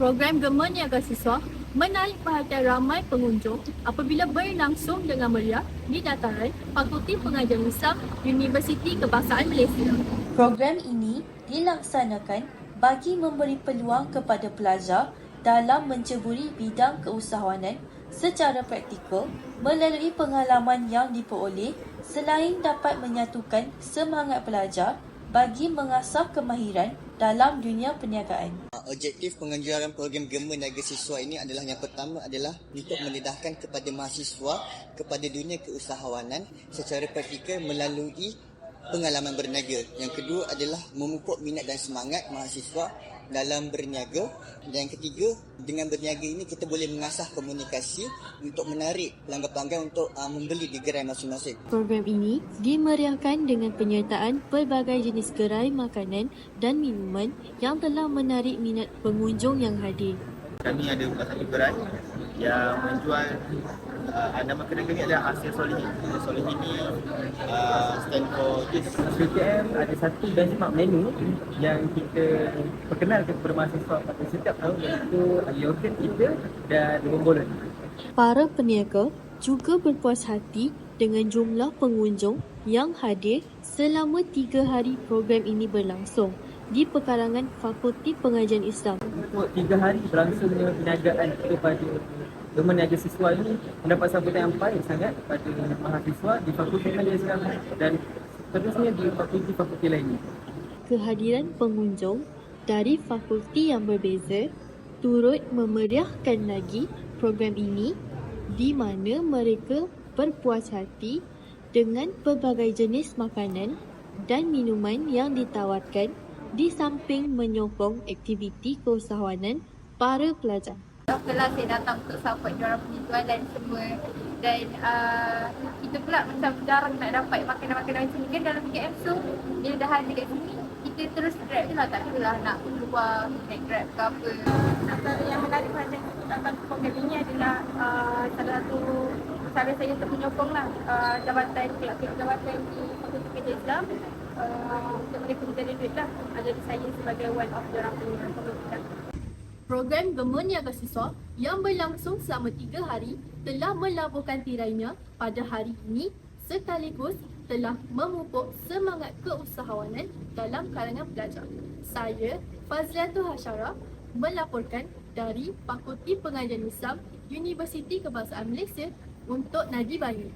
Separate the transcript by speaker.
Speaker 1: Program Gema Niaga Siswa menarik perhatian ramai pengunjung apabila berlangsung dengan meriah di dataran Fakulti Pengajian Islam Universiti Kebangsaan Malaysia.
Speaker 2: Program ini dilaksanakan bagi memberi peluang kepada pelajar dalam menceburi bidang keusahawanan secara praktikal melalui pengalaman yang diperoleh selain dapat menyatukan semangat pelajar bagi mengasah kemahiran dalam dunia perniagaan.
Speaker 3: Objektif penganjuran program Gema Niaga Siswa ini adalah yang pertama adalah untuk mendedahkan kepada mahasiswa kepada dunia keusahawanan secara praktikal melalui pengalaman berniaga. Yang kedua adalah memupuk minat dan semangat mahasiswa dalam berniaga. Dan yang ketiga, dengan berniaga ini kita boleh mengasah komunikasi untuk menarik pelanggan-pelanggan untuk membeli di gerai masing-masing.
Speaker 2: Program ini dimeriahkan dengan penyertaan pelbagai jenis gerai makanan dan minuman yang telah menarik minat pengunjung yang hadir.
Speaker 4: Kami ada satu gerai yang menjual nama kedai kami adalah Asia Solihin. Asia Solihin ni stand for this. PTM ada satu benchmark menu yang kita perkenalkan kepada mahasiswa pada setiap tahun, iaitu yogurt kita dan bombolon.
Speaker 2: Para peniaga juga berpuas hati dengan jumlah pengunjung yang hadir selama 3 hari program ini berlangsung di pekarangan Fakulti Pengajian Islam.
Speaker 4: Untuk 3 hari berlangsungnya perniagaan kepada Gema Niaga Siswa ini mendapat sambutan yang baik sangat pada mahasiswa di Fakulti Pengajian Islam dan seterusnya di fakulti-fakulti lainnya.
Speaker 2: Kehadiran pengunjung dari fakulti yang berbeza turut memeriahkan lagi program ini di mana mereka berpuas hati dengan pelbagai jenis makanan dan minuman yang ditawarkan di samping menyokong aktiviti keusahawanan para pelajar.
Speaker 5: Setelah saya datang untuk support diorang punya jualan semua dan kita pula macam jarang nak dapat makanan-makanan macam ni kan dalam PKM, so bila dah ada kat sini kita terus grab je lah, tak adalah nak keluar naik grab ke apa. Antara yang menarik perhatian tentang program ini adalah salah satu cara saya untuk menyokong lah jabatan jabatan di Fakulti Pengajian Islam untuk mereka mencari duit lah. Jadi saya sebagai one of diorang punya pemimpin.
Speaker 1: Program Gema Niaga Siswa yang berlangsung selama 3 hari telah melabuhkan tirainya pada hari ini sekaligus telah memupuk semangat keusahawanan dalam kalangan pelajar. Saya, Fazliatul Hasyara, melaporkan dari Fakulti Pengajian Islam Universiti Kebangsaan Malaysia untuk Nadi Banyu.